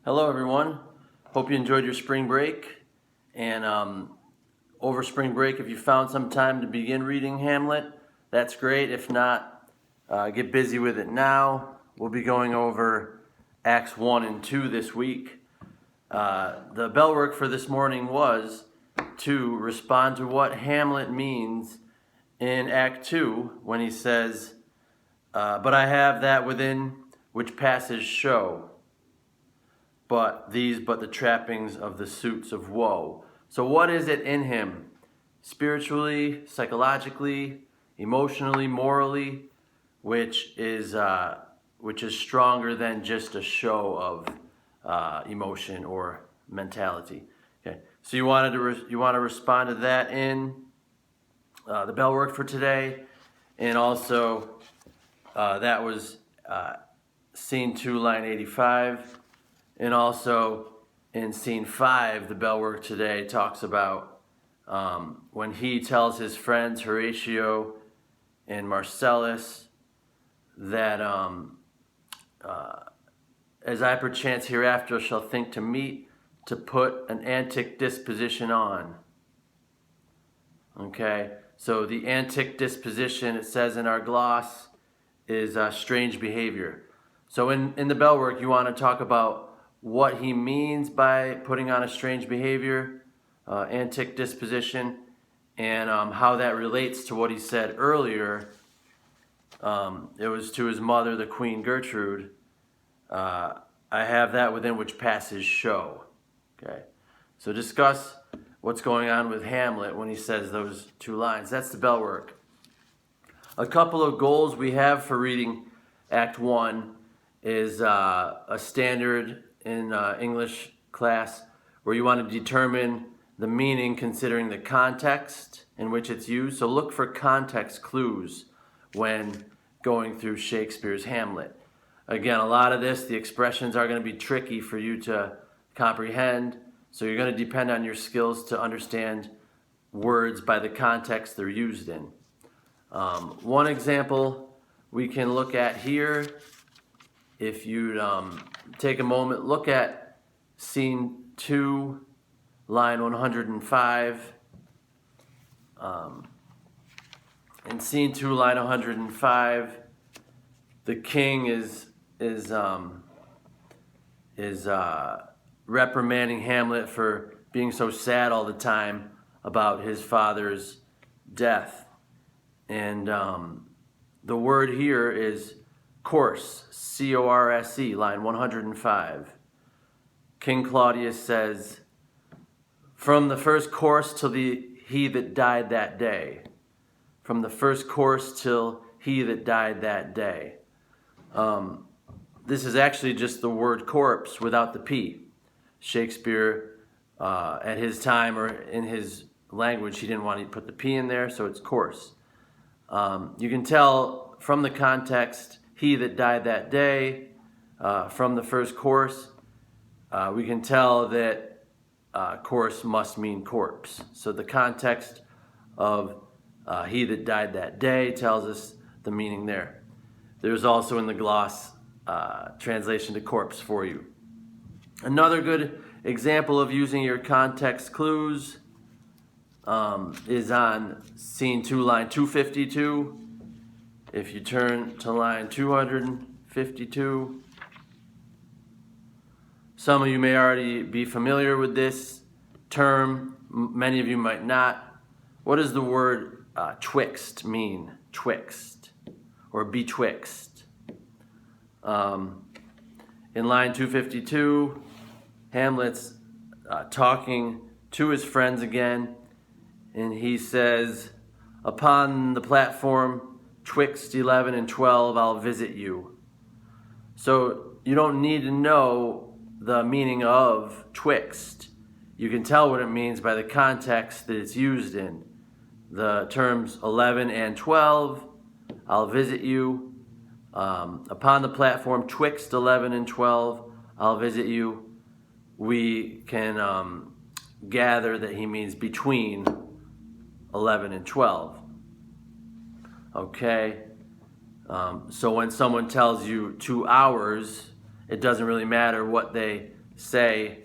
Hello, everyone. Hope you enjoyed your spring break. And over spring break, if you found some time to begin reading Hamlet, that's great. If not, get busy with it now. We'll be going over Acts 1 and 2 this week. The bell work for this morning was to respond to what Hamlet means in Act 2 when he says, but I have that within which passes show. But the trappings of the suits of woe. So what is it in him? Spiritually, psychologically, emotionally, morally, which is stronger than just a show of emotion or mentality. Okay, so you want to respond to that in the bell work for today, and also that was scene 2, line 85. And also in scene 5, the bell work today talks about when he tells his friends Horatio and Marcellus that as I perchance hereafter shall think to meet, to put an antic disposition on. Okay, so the antic disposition, it says in our gloss, is strange behavior. So in the bell work, you want to talk about what he means by putting on a strange behavior, antic disposition, and how that relates to what he said earlier. It was to his mother, the Queen Gertrude, I have that within which passes show. Okay, so discuss what's going on with Hamlet when he says those two lines. That's the bell work. A couple of goals we have for reading Act 1 is a standard in English class where you want to determine the meaning considering the context in which it's used. So look for context clues when going through Shakespeare's Hamlet. Again, a lot of this, the expressions are going to be tricky for you to comprehend, so you're going to depend on your skills to understand words by the context they're used in. One example we can look at here, if you'd take a moment, look at scene 2, line 105. In scene 2, line 105, the king is reprimanding Hamlet for being so sad all the time about his father's death. And the word here is course, C-O-R-S-E, line 105. King Claudius says, from the first course till he that died that day. From the first course till he that died that day. This is actually just the word corpse without the P. Shakespeare, at his time or in his language, he didn't want to put the P in there, so it's course. You can tell from the context, he that died that day, from the first course, we can tell that course must mean corpse. So the context of he that died that day tells us the meaning there. There's also in the gloss translation to corpse for you. Another good example of using your context clues is on scene 2, line 252. If you turn to line 252, some of you may already be familiar with this term. Many of you might not. What does the word twixt mean? Twixt or betwixt. In line 252, Hamlet's talking to his friends again, and he says, upon the platform twixt 11 and 12, I'll visit you. So you don't need to know the meaning of twixt. You can tell what it means by the context that it's used in. The terms 11 and 12, I'll visit you. Upon the platform twixt 11 and 12, I'll visit you. We can gather that he means between 11 and 12. Okay? So when someone tells you 2 hours, it doesn't really matter what they say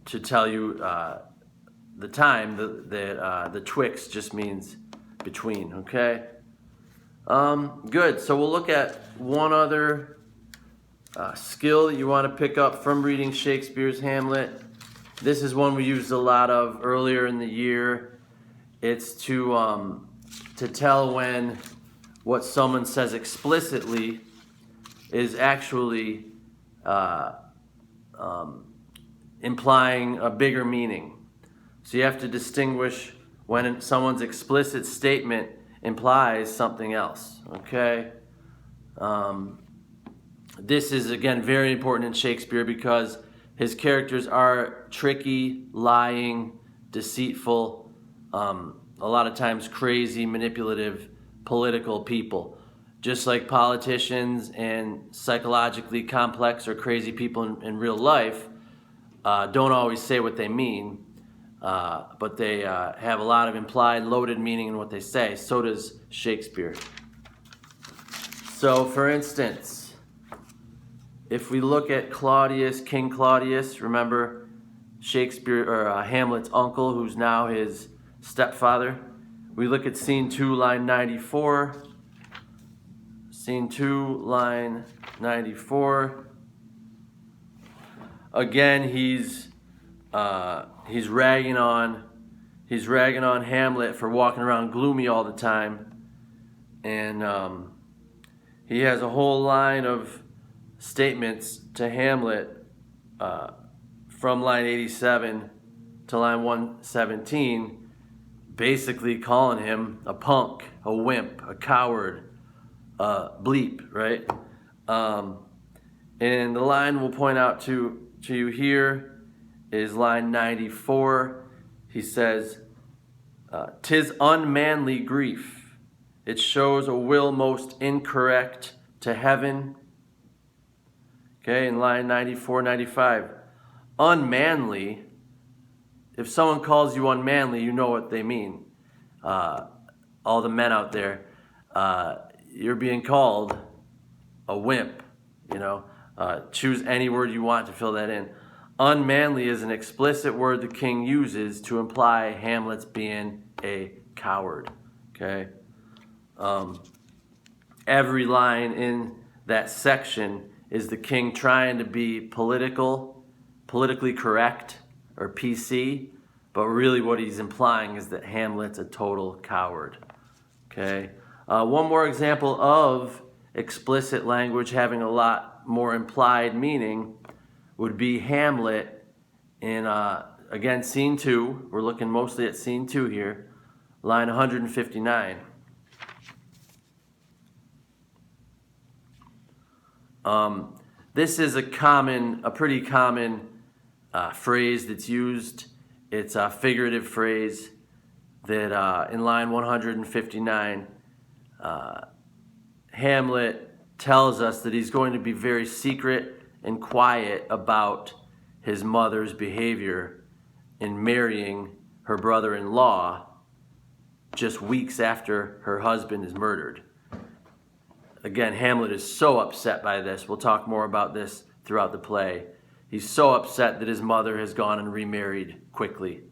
to tell you the time. The twixt just means between, okay? Good. So we'll look at one other skill that you want to pick up from reading Shakespeare's Hamlet. This is one we used a lot of earlier in the year. It's to tell when what someone says explicitly is actually implying a bigger meaning. So you have to distinguish when someone's explicit statement implies something else, okay? This is, again, very important in Shakespeare because his characters are tricky, lying, deceitful, a lot of times crazy, manipulative, political people. Just like politicians and psychologically complex or crazy people in real life don't always say what they mean, but they have a lot of implied, loaded meaning in what they say. So does Shakespeare. So, for instance, if we look at Claudius, King Claudius, remember Shakespeare or Hamlet's uncle, who's now his stepfather. We look at scene 2, line 94. Scene 2, line 94. Again, he's ragging on Hamlet for walking around gloomy all the time, and he has a whole line of statements to Hamlet from line 87 to line 117, basically calling him a punk, a wimp, a coward, bleep, right? And the line we'll point out to you here is line 94. He says, "'Tis unmanly grief. It shows a will most incorrect to heaven." Okay, in line 94, 95. Unmanly, if someone calls you unmanly, you know what they mean. All the men out there, you're being called a wimp, you know. Choose any word you want to fill that in. Unmanly is an explicit word the king uses to imply Hamlet's being a coward. Okay? Every line in that section is the king trying to be politically correct, or PC, but really what he's implying is that Hamlet's a total coward. Okay? One more example of explicit language having a lot more implied meaning would be Hamlet in, again, scene 2. We're looking mostly at scene 2 here, line 159. This is a pretty common phrase that's used. It's a figurative phrase that in line 159, Hamlet tells us that he's going to be very secret and quiet about his mother's behavior in marrying her brother-in-law just weeks after her husband is murdered. Again, Hamlet is so upset by this. We'll talk more about this throughout the play. He's so upset that his mother has gone and remarried quickly.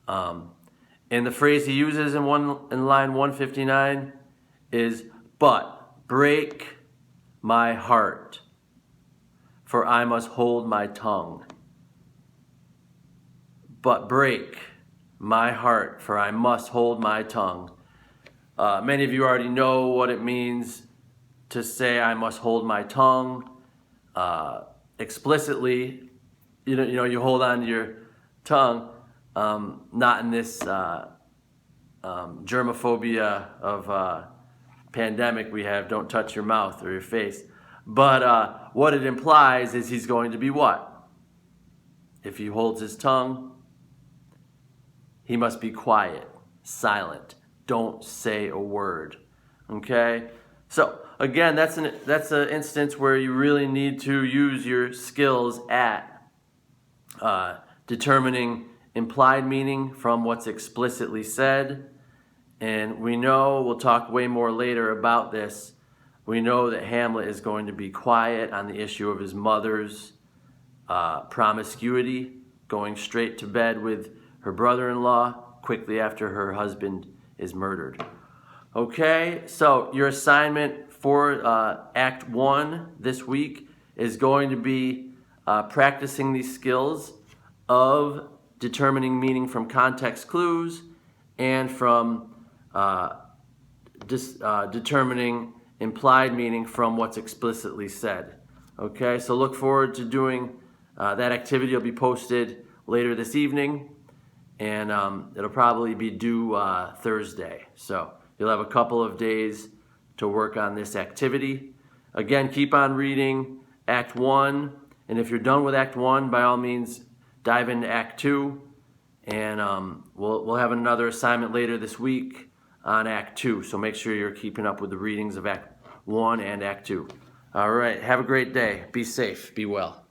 And the phrase he uses in line 159 is, "But break my heart, for I must hold my tongue." But break my heart, for I must hold my tongue. Many of you already know what it means to say I must hold my tongue. Explicitly, you know, you hold on to your tongue, not in this germophobia of pandemic we have, don't touch your mouth or your face. But what it implies is he's going to be what? If he holds his tongue, he must be quiet, silent. Don't say a word. Okay? So, again, that's an instance where you really need to use your skills at determining implied meaning from what's explicitly said. And we know, we'll talk way more later about this, We know that Hamlet is going to be quiet on the issue of his mother's promiscuity, going straight to bed with her brother-in-law quickly after her husband is murdered. Okay, so your assignment for Act 1 this week is going to be practicing these skills of determining meaning from context clues and from determining implied meaning from what's explicitly said. Okay, so look forward to doing that activity. Will be posted later this evening, and it'll probably be due Thursday. So you'll have a couple of days to work on this activity. Again, keep on reading Act 1, and if you're done with Act 1, by all means, dive into Act 2, and we'll have another assignment later this week on Act 2, so make sure you're keeping up with the readings of Act 1 and Act 2. All right, have a great day. Be safe. Be well.